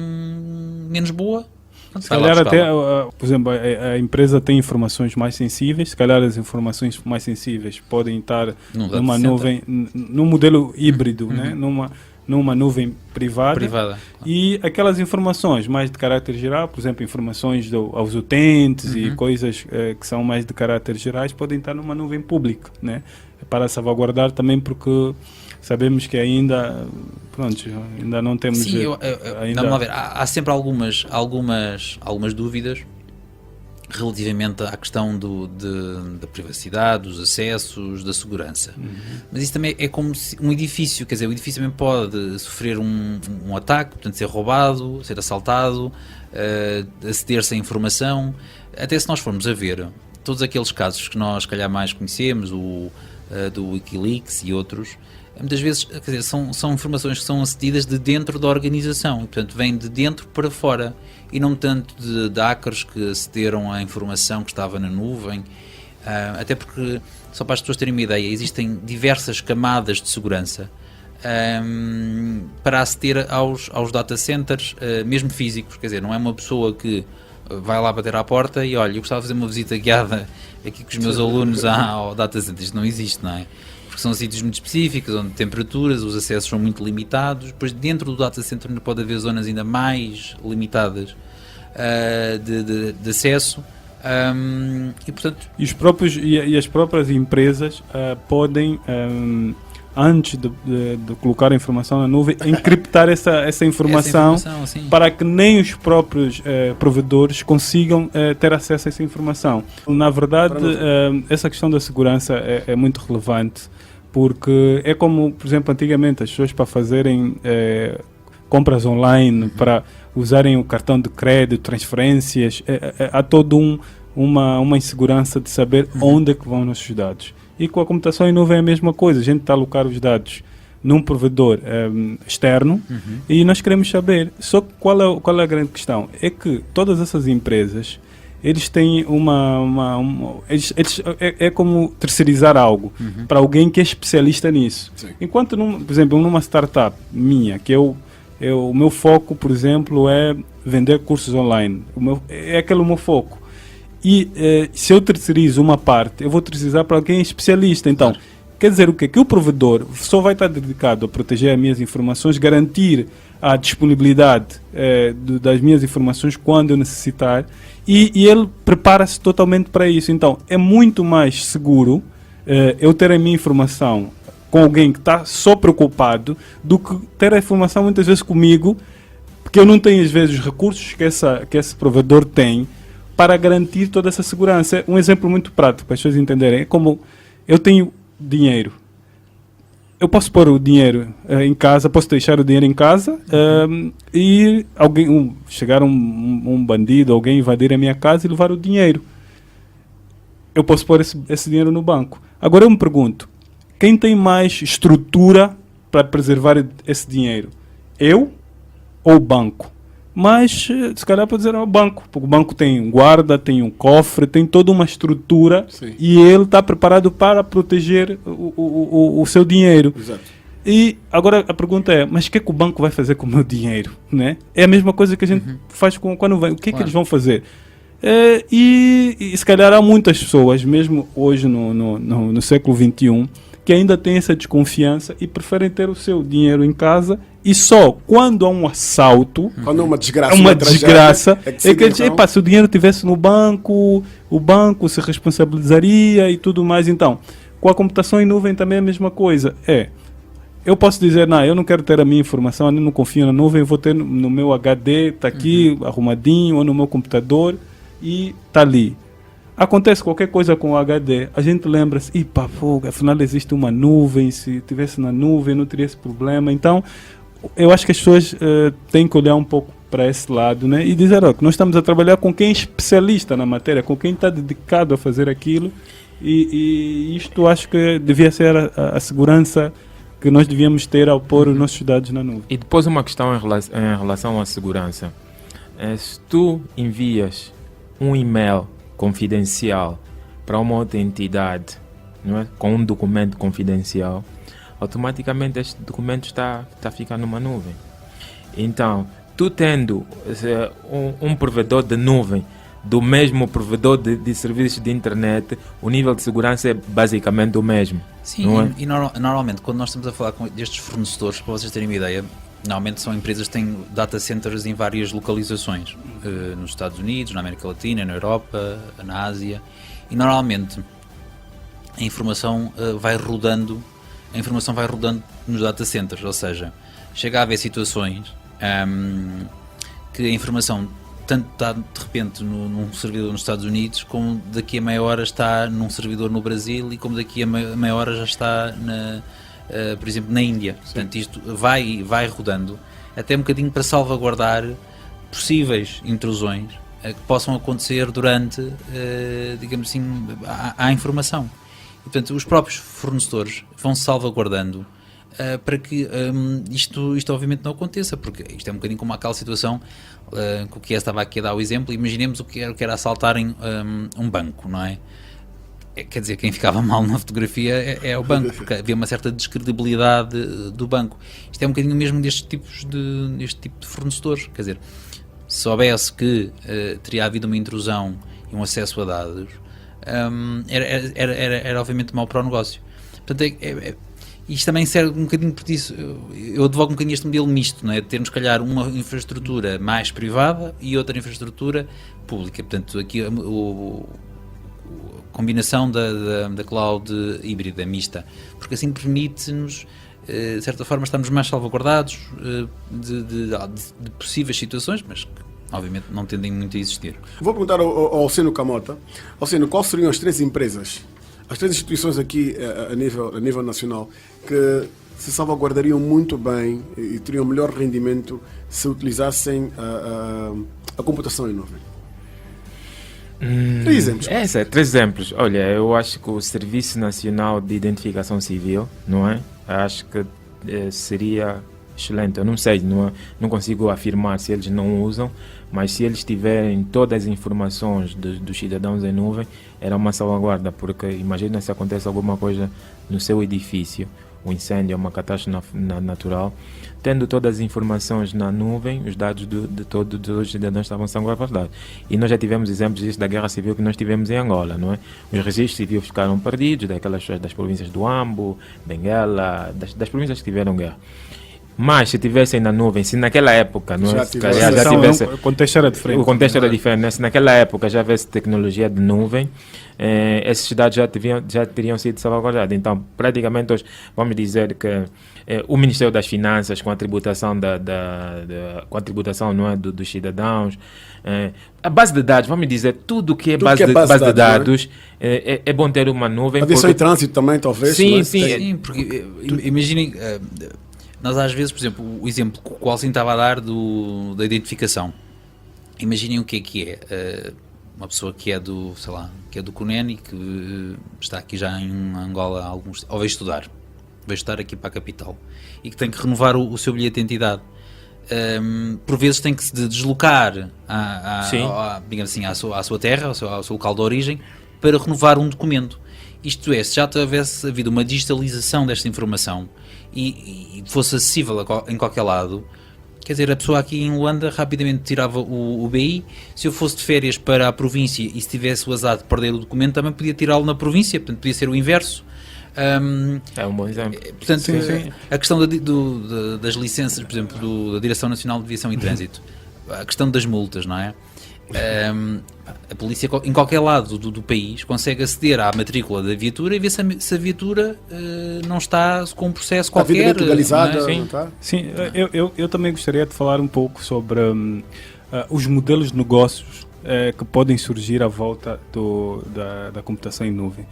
menos boa, Pronto, Se vai lá calhar até, buscá-la. por exemplo, a empresa tem informações mais sensíveis, se calhar as informações mais sensíveis podem estar Num data numa center. nuvem, num modelo híbrido, né? numa nuvem privada. E aquelas informações mais de caráter geral, por exemplo, informações aos utentes e coisas que são mais de caráter gerais, podem estar numa nuvem pública, né? Para salvaguardar também, porque sabemos que ainda não temos... Sim, ainda... vamos lá ver. Há sempre algumas dúvidas relativamente à questão da privacidade, dos acessos, da segurança. Mas isso também é como um edifício, quer dizer, o edifício também pode sofrer um ataque, portanto ser roubado, ser assaltado, aceder-se à informação. Até se nós formos a ver todos aqueles casos que nós, se calhar, mais conhecemos, do Wikileaks e outros, muitas vezes, quer dizer, são informações que são acedidas de dentro da organização, e, portanto, vêm de dentro para fora, e não tanto de hackers que acederam à informação que estava na nuvem, até porque, só para as pessoas terem uma ideia, existem diversas camadas de segurança para aceder aos data centers, mesmo físicos, quer dizer, não é uma pessoa que vai lá bater à porta e olha, eu gostava de fazer uma visita guiada aqui com os meus alunos ao data center. Isto não existe, não é? Porque são sítios muito específicos, onde temperaturas, os acessos são muito limitados. Depois, dentro do data center, ainda pode haver zonas ainda mais limitadas de acesso. E, portanto... E as próprias empresas podem, antes de colocar a informação na nuvem, encriptar essa informação para que nem os próprios provedores consigam ter acesso a essa informação. Na verdade, essa questão da segurança é muito relevante, porque é como, por exemplo, antigamente as pessoas, para fazerem compras online, para usarem o cartão de crédito, transferências, há toda uma insegurança de saber onde é que vão nossos dados. E com a computação em nuvem é a mesma coisa. A gente está a alocar os dados num provedor externo e nós queremos saber. Só que qual é a grande questão? É que todas essas empresas, eles têm é como terceirizar algo para alguém que é especialista nisso. Sim. Enquanto, por exemplo, numa startup minha, que o meu foco, por exemplo, é vender cursos online. É aquele o meu foco. E se eu terceirizo uma parte, eu vou terceirizar para alguém especialista. Então, quer dizer o quê? Que o provedor só vai estar dedicado a proteger as minhas informações, garantir a disponibilidade das minhas informações quando eu necessitar, e ele prepara-se totalmente para isso. Então, é muito mais seguro eu ter a minha informação com alguém que está só preocupado do que ter a informação muitas vezes comigo, porque eu não tenho às vezes os recursos que esse provedor tem para garantir toda essa segurança. Um exemplo muito prático para as pessoas entenderem é como eu tenho dinheiro. Eu posso pôr o dinheiro em casa, posso deixar o dinheiro em casa e chegar um bandido, alguém invadir a minha casa e levar o dinheiro. Eu posso pôr esse dinheiro no banco. Agora eu me pergunto, quem tem mais estrutura para preservar esse dinheiro? Eu ou o banco? Mas, se calhar, pode dizer o banco, porque o banco tem um guarda, tem um cofre, tem toda uma estrutura. Sim. E ele está preparado para proteger o seu dinheiro. Exato. E agora a pergunta é, mas o que é que o banco vai fazer com o meu dinheiro? Né? É a mesma coisa que a gente faz quando vem. O que é que eles vão fazer? E se calhar há muitas pessoas, mesmo hoje no século XXI, que ainda têm essa desconfiança e preferem ter o seu dinheiro em casa, e só quando há um assalto, quando é uma desgraça, é que eles dizem, se o dinheiro estivesse no banco, o banco se responsabilizaria e tudo mais. Então, com a computação em nuvem também é a mesma coisa. Eu posso dizer, eu não quero ter a minha informação, eu não confio na nuvem, eu vou ter no meu HD, está aqui arrumadinho, ou no meu computador, e está ali. Acontece qualquer coisa com o HD, a gente lembra-se, afinal existe uma nuvem, se tivesse na nuvem não teria esse problema. Então, eu acho que as pessoas têm que olhar um pouco para esse lado, né? E dizer, que nós estamos a trabalhar com quem é especialista na matéria, com quem está dedicado a fazer aquilo, e isto acho que devia ser a segurança que nós devíamos ter ao pôr os nossos dados na nuvem. E depois uma questão em relação à segurança. Se tu envias um e-mail confidencial para uma outra entidade, não é? Com um documento confidencial, automaticamente este documento está a ficar numa nuvem. Então, tu tendo um provedor de nuvem do mesmo provedor de serviços de internet, o nível de segurança é basicamente o mesmo. Sim, não é? e normalmente quando nós estamos a falar com destes fornecedores, para vocês terem uma ideia, normalmente são empresas que têm data centers em várias localizações, nos Estados Unidos, na América Latina, na Europa, na Ásia, e normalmente a informação vai rodando nos data centers, ou seja, chega a haver situações que a informação tanto está de repente num servidor nos Estados Unidos, como daqui a meia hora está num servidor no Brasil, e como daqui a meia hora já está por exemplo, na Índia. Sim. Portanto, isto vai rodando até um bocadinho para salvaguardar possíveis intrusões que possam acontecer durante, digamos assim, a informação. E, portanto, os próprios fornecedores vão salvaguardando para que isto obviamente não aconteça, porque isto é um bocadinho como aquela situação que o que estava aqui a dar o exemplo. Imaginemos o que era assaltarem um banco, não é? Quer dizer, quem ficava mal na fotografia é o banco, porque havia uma certa descredibilidade do banco. Isto é um bocadinho mesmo deste tipo de fornecedores. Quer dizer, se soubesse que teria havido uma intrusão e um acesso a dados, era obviamente mau para o negócio. Portanto, isto também serve um bocadinho por isso. Eu advogo um bocadinho este modelo misto, não é? De termos, se calhar, uma infraestrutura mais privada e outra infraestrutura pública. Portanto, aqui a combinação da cloud híbrida, mista, porque assim permite-nos, de certa forma, estarmos mais salvaguardados de possíveis situações, mas que, obviamente, não tendem muito a existir. Vou perguntar ao Alcino Camota. Alcino, quais seriam as 3 empresas, as 3 instituições aqui a nível nacional que se salvaguardariam muito bem e teriam melhor rendimento se utilizassem a computação em nuvem? 3 exemplos. 3 exemplos. Olha, eu acho que o Serviço Nacional de Identificação Civil, não é? Acho que seria excelente. Eu não sei, não consigo afirmar se eles não usam, mas se eles tiverem todas as informações dos cidadãos em nuvem, era uma salvaguarda, porque imagina se acontece alguma coisa no seu edifício, um incêndio, uma catástrofe natural, tendo todas as informações na nuvem, os dados de todos os cidadãos estavam salvaguardados. E nós já tivemos exemplos disso da guerra civil que nós tivemos em Angola, não é? Os registros civis ficaram perdidos, das províncias do Ambo, Benguela, das províncias que tiveram guerra. Mas se tivessem na nuvem, se naquela época já tivesse, o contexto era diferente. O contexto era diferente, né? Se naquela época já houvesse tecnologia de nuvem, esses dados já teriam sido salvaguardados. Então, praticamente hoje, vamos dizer que o Ministério das Finanças, com a tributação com a tributação, não é, dos cidadãos, a base de dados, vamos dizer, tudo que é base de dados, é bom ter uma nuvem. Aviação e trânsito também, talvez. Sim, porque imaginem. Nós às vezes, por exemplo, o exemplo que o Alcino estava a dar da identificação. Imaginem o que é uma pessoa que é do, sei lá, que é do CUNEN e que está aqui já em Angola ou veio estudar aqui para a capital e que tem que renovar o seu bilhete de identidade. Por vezes tem que se deslocar digamos assim, à sua terra, ao seu local de origem, para renovar um documento. Isto é, se já tivesse havido uma digitalização desta informação e fosse acessível em qualquer lado, quer dizer, a pessoa aqui em Luanda rapidamente tirava o BI. Se eu fosse de férias para a província e se tivesse o azar de perder o documento, também podia tirá-lo na província, portanto podia ser o inverso. É um bom exemplo. Portanto, sim. A questão das licenças, por exemplo, da Direção Nacional de Aviação e Trânsito, a questão das multas, não é? A polícia em qualquer lado do país consegue aceder à matrícula da viatura e ver se a viatura não está com um processo qualquer. Está legalizada, não é? não está? Sim, eu também gostaria de falar um pouco sobre os modelos de negócios que podem surgir à volta da computação em nuvem.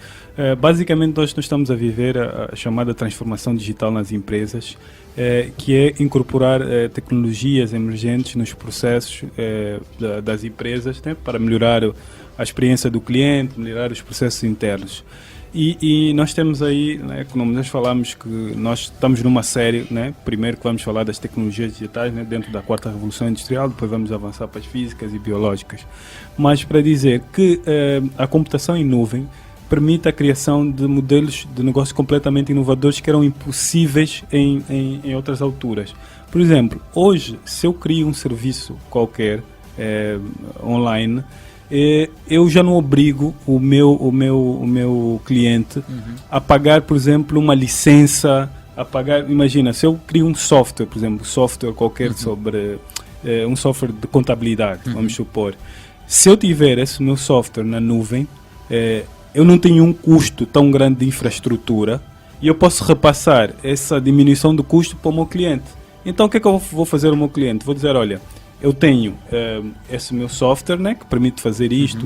Basicamente, hoje nós estamos a viver a chamada transformação digital nas empresas, que é incorporar tecnologias emergentes nos processos das empresas, né, para melhorar a experiência do cliente, melhorar os processos internos. E nós temos aí, né, como nós falamos, que nós estamos numa série, né, primeiro que vamos falar das tecnologias digitais, né, dentro da 4ª Revolução Industrial, depois vamos avançar para as físicas e biológicas. Mas para dizer que a computação em nuvem permite a criação de modelos de negócio completamente inovadores que eram impossíveis em outras alturas. Por exemplo, hoje, se eu crio um serviço qualquer online, eu já não obrigo o meu cliente a pagar, por exemplo, uma licença, a pagar, imagina, se eu crio um software, por exemplo, software qualquer sobre um software de contabilidade, vamos supor, se eu tiver esse meu software na nuvem, eu não tenho um custo tão grande de infraestrutura e eu posso repassar essa diminuição do custo para o meu cliente. Então o que é que eu vou fazer ao meu cliente? Vou dizer, olha, eu tenho esse meu software, né, que permite fazer isto,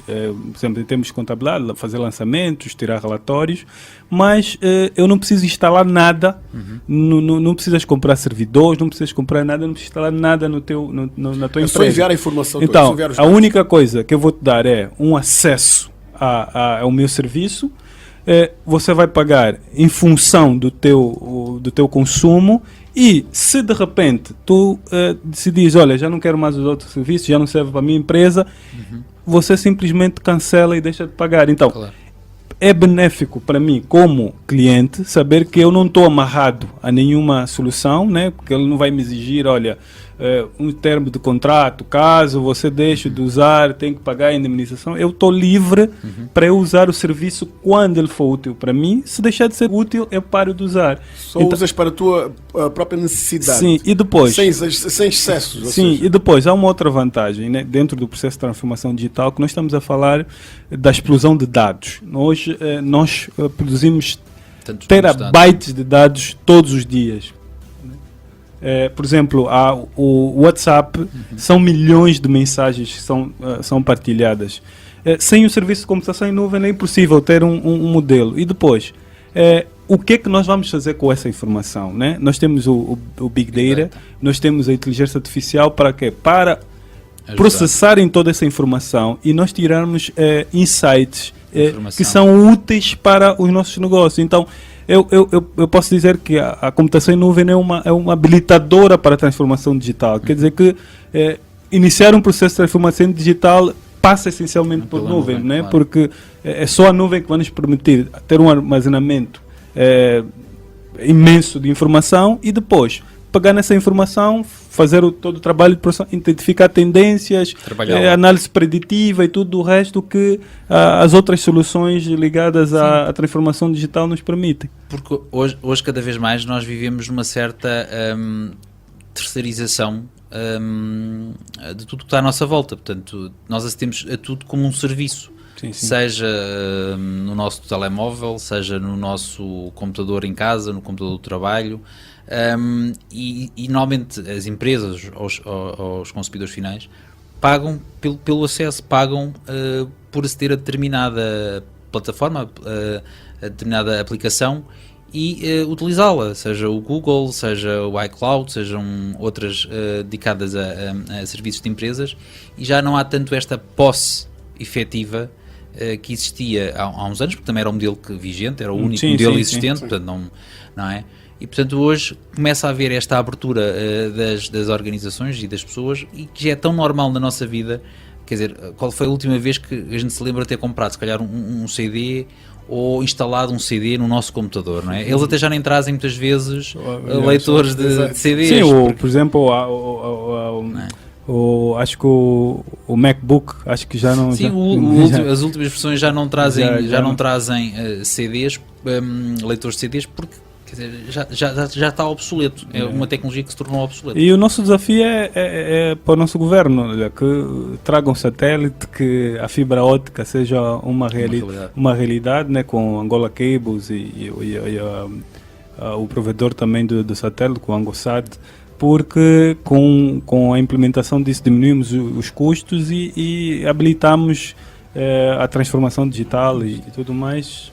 por exemplo, em termos de contabilidade, fazer lançamentos, tirar relatórios, mas eu não preciso instalar nada, não precisas comprar servidores, não precisas comprar nada, não precisas instalar nada na tua empresa. Só enviar a informação. Então, a única coisa que eu vou te dar é um acesso ao meu serviço. Você vai pagar em função do teu consumo. E se de repente tu decidis, olha, já não quero mais os outros serviços, já não serve para a minha empresa, você simplesmente cancela e deixa de pagar. Então, é benéfico para mim como cliente saber que eu não estou amarrado a nenhuma solução, né? Porque ele não vai me exigir, olha, um termo de contrato, caso você deixe de usar, tem que pagar a indemnização. Eu estou livre para eu usar o serviço quando ele for útil para mim. Se deixar de ser útil, eu paro de usar. Só então, usas para a tua própria necessidade. Sim, e depois... Sem excessos. Sim, e depois há uma outra vantagem, né, dentro do processo de transformação digital, que nós estamos a falar da explosão de dados. Hoje nós produzimos terabytes de dados todos os dias. Por exemplo, o WhatsApp, são milhões de mensagens que são partilhadas. Sem o serviço de computação em nuvem é impossível ter um modelo. E depois, o que é que nós vamos fazer com essa informação? Né? Nós temos o Big Data, nós temos a inteligência artificial para quê? Para processarem toda essa informação e nós tirarmos insights que são úteis para os nossos negócios. Então, eu posso dizer que a computação em nuvem é uma habilitadora para a transformação digital. Quer dizer que iniciar um processo de transformação digital passa essencialmente por nuvem, né? Claro. Porque é só a nuvem que vai nos permitir ter um armazenamento imenso de informação e depois pegar nessa informação, fazer todo o trabalho de produção, identificar tendências, análise preditiva e tudo o resto que as outras soluções ligadas à transformação digital nos permitem. Porque hoje cada vez mais nós vivemos numa certa terceirização de tudo que está à nossa volta. Portanto, nós assistimos a tudo como um serviço. Sim. Seja no nosso telemóvel, seja no nosso computador em casa, no computador do trabalho. E normalmente as empresas, os consumidores finais, pagam pelo acesso, pagam por aceder a determinada plataforma, a determinada aplicação e utilizá-la, seja o Google, seja o iCloud, sejam outras dedicadas a serviços de empresas, e já não há tanto esta posse efetiva que existia há uns anos, porque também era um modelo vigente, era o único modelo existente, portanto não é? E portanto hoje começa a haver esta abertura das organizações e das pessoas, e que já é tão normal na nossa vida. Quer dizer, qual foi a última vez que a gente se lembra de ter comprado se calhar um CD ou instalado um CD no nosso computador, não é? Eles até já nem trazem muitas vezes leitores de CDs. Sim, por exemplo, acho que o MacBook, acho que já não... Sim, as últimas versões já não trazem, não trazem CDs, leitores de CDs, porque quer dizer, já está obsoleto. É uma tecnologia que se tornou obsoleta. E o nosso desafio é para o nosso governo, olha, que traga um satélite, que a fibra óptica seja uma realidade, né, com Angola Cables e o provedor também do satélite, com o Angosat, porque com a implementação disso diminuímos os custos e habilitamos a transformação digital e tudo mais.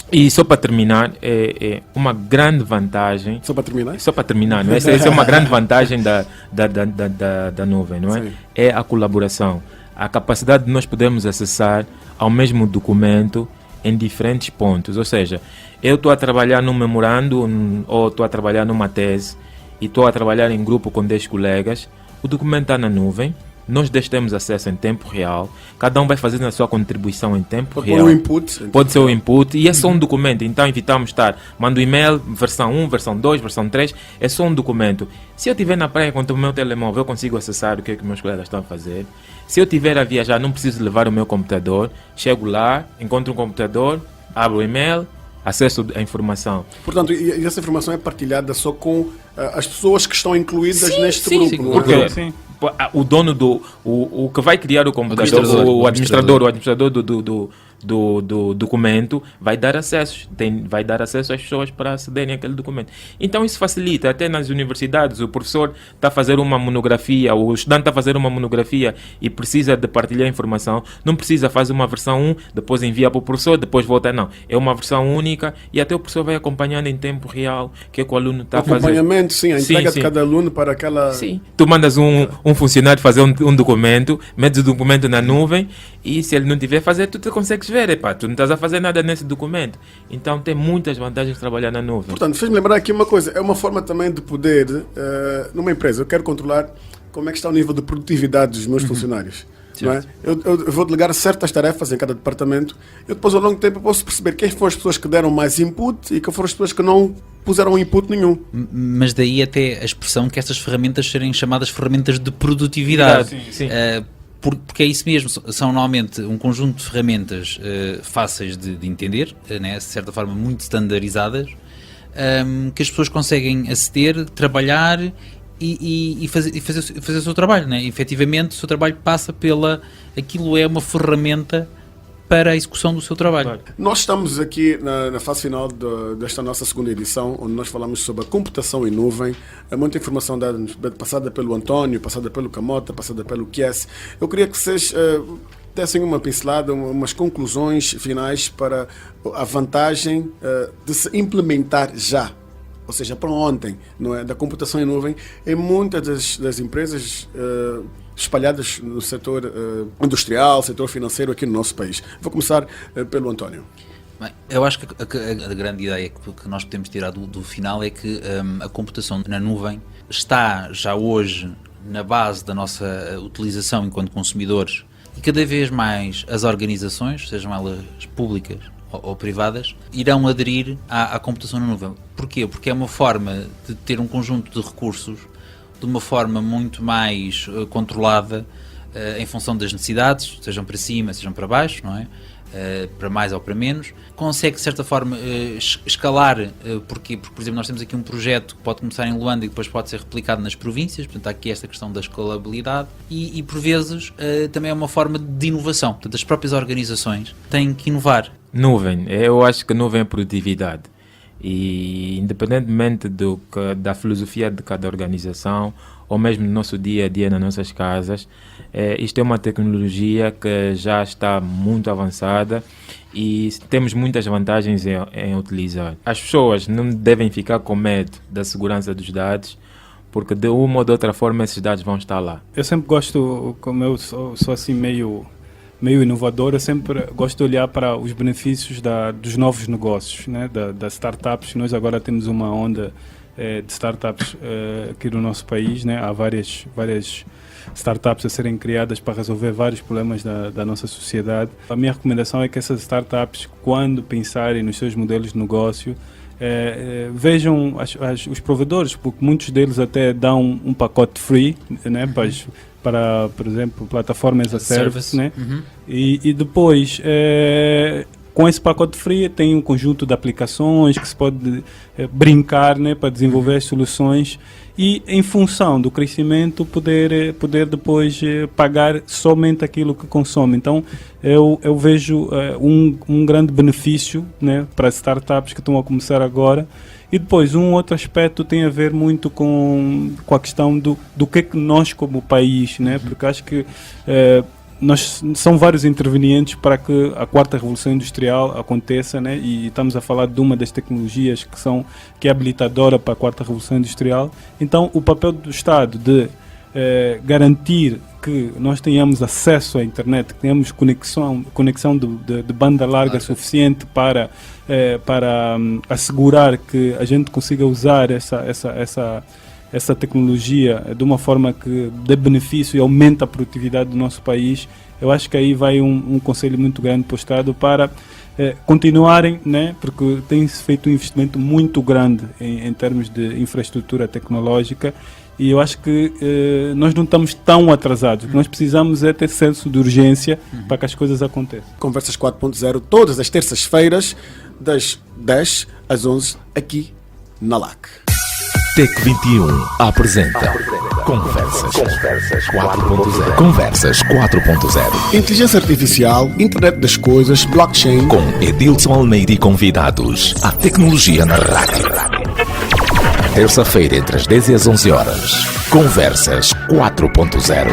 E só para terminar, é uma grande vantagem... Só para terminar? Só para terminar, não é? Essa é uma grande vantagem da nuvem, não é? Sim. É a colaboração. A capacidade de nós podermos acessar ao mesmo documento em diferentes pontos. Ou seja, eu estou a trabalhar num memorando ou estou a trabalhar numa tese e estou a trabalhar em grupo com 10 colegas, o documento está na nuvem, nós dois temos acesso em tempo real, cada um vai fazendo a sua contribuição em tempo Pode real. pôr um input. Pode ser o input e é só um documento, então evitamos estar, mando e-mail, versão 1, versão 2, versão 3, é só um documento. Se eu estiver na praia com o meu telemóvel, eu consigo acessar o que meus colegas estão a fazer. Se eu estiver a viajar, não preciso levar o meu computador, chego lá, encontro um computador, abro o e-mail, acesso à informação. Portanto, e essa informação é partilhada só com as pessoas que estão incluídas neste sim, grupo. sim, não é? porque Sim. o dono o que vai criar o computador, o administrador do documento vai dar acesso, vai dar acesso às pessoas para acederem àquele documento. Então isso facilita, até nas universidades, o professor está a fazer uma monografia, o estudante está a fazer uma monografia e precisa de partilhar informação, não precisa fazer uma versão 1, depois envia para o professor, depois volta, não. É uma versão única e até o professor vai acompanhando em tempo real o que é que o aluno está a fazer. Acompanhamento, sim, a entrega Sim. de cada aluno para aquela... Sim. Tu mandas um funcionário fazer um documento, metes o documento na nuvem e se ele não tiver a fazer, tu te consegues ver, epá, tu não estás a fazer nada nesse documento. Então tem muitas vantagens de trabalhar na nuvem. Portanto, fez-me lembrar aqui uma coisa, é uma forma também de poder, numa empresa, eu quero controlar como é que está o nível de produtividade dos meus funcionários. Não é? Eu vou delegar certas tarefas em cada departamento e depois ao longo do tempo eu posso perceber quem foram as pessoas que deram mais input e quem foram as pessoas que não puseram input nenhum. Mas daí até a expressão que estas ferramentas serem chamadas ferramentas de produtividade. Sim. Porque é isso mesmo, são normalmente um conjunto de ferramentas fáceis de entender, né, de certa forma muito standardizadas, que as pessoas conseguem aceder, trabalhar e fazer o seu trabalho, né? Efetivamente o seu trabalho passa aquilo é uma ferramenta para a execução do seu trabalho. Claro. Nós estamos aqui na fase final desta nossa segunda edição, onde nós falamos sobre a computação em nuvem. Muita informação passada pelo António, passada pelo Camota, passada pelo Kies. Eu queria que vocês dessem uma pincelada, umas conclusões finais para a vantagem de se implementar já, ou seja, para ontem, não é, da computação em nuvem em muitas das empresas espalhadas no setor industrial, setor financeiro aqui no nosso país. Vou começar pelo António. Bem, eu acho que a grande ideia que nós podemos tirar do final é que a computação na nuvem está já hoje na base da nossa utilização enquanto consumidores e cada vez mais as organizações, sejam elas públicas ou privadas, irão aderir à computação na nuvem. Porquê? Porque é uma forma de ter um conjunto de recursos de uma forma muito mais controlada em função das necessidades, sejam para cima, sejam para baixo, não é? Para mais ou para menos. Consegue, de certa forma, escalar. Porquê? Porque, por exemplo, nós temos aqui um projeto que pode começar em Luanda e depois pode ser replicado nas províncias, portanto há aqui esta questão da escalabilidade e por vezes, também é uma forma de inovação. Portanto, as próprias organizações têm que inovar. Nuvem, eu acho que nuvem é produtividade. E independentemente da filosofia de cada organização ou mesmo no nosso dia a dia nas nossas casas, isto é uma tecnologia que já está muito avançada e temos muitas vantagens em utilizar. As pessoas não devem ficar com medo da segurança dos dados, porque de uma ou de outra forma esses dados vão estar lá. Eu sempre gosto, como eu sou assim meio inovador, eu sempre gosto de olhar para os benefícios dos novos negócios, né? Das startups. Nós agora temos uma onda de startups aqui no nosso país, né? Há várias startups a serem criadas para resolver vários problemas da nossa sociedade. A minha recomendação é que essas startups, quando pensarem nos seus modelos de negócio, vejam os provedores, porque muitos deles até dão um pacote free, né? Para, por exemplo, plataformas as a service, né? Uhum. E depois, com esse pacote free, tem um conjunto de aplicações que se pode brincar, né? Para desenvolver as soluções e, em função do crescimento, poder depois pagar somente aquilo que consome. Então, eu vejo um grande benefício, né? Para as startups que estão a começar agora. E depois, um outro aspecto tem a ver muito com a questão do que é que nós, como país, né? Porque acho que são vários intervenientes para que a quarta revolução industrial aconteça, né? E estamos a falar de uma das tecnologias que é habilitadora para a quarta revolução industrial. Então, o papel do Estado de garantir que nós tenhamos acesso à internet, que tenhamos conexão de banda larga suficiente para assegurar que a gente consiga usar essa tecnologia de uma forma que dê benefício e aumenta a produtividade do nosso país, eu acho que aí vai um conselho muito grande para o Estado para continuarem, né, porque tem-se feito um investimento muito grande em termos de infraestrutura tecnológica, e eu acho que nós não estamos tão atrasados. O que nós precisamos é ter senso de urgência para que as coisas aconteçam. Conversas 4.0 todas as terças-feiras, das 10 às 11, aqui na LAC. Tec 21 apresenta Conversas 4.0. Conversas 4.0. Inteligência Artificial, Internet das Coisas, Blockchain. Com Edilson Almeida e convidados. A tecnologia na rádio. Terça-feira, entre as 10 e as 11 horas. Conversas 4.0.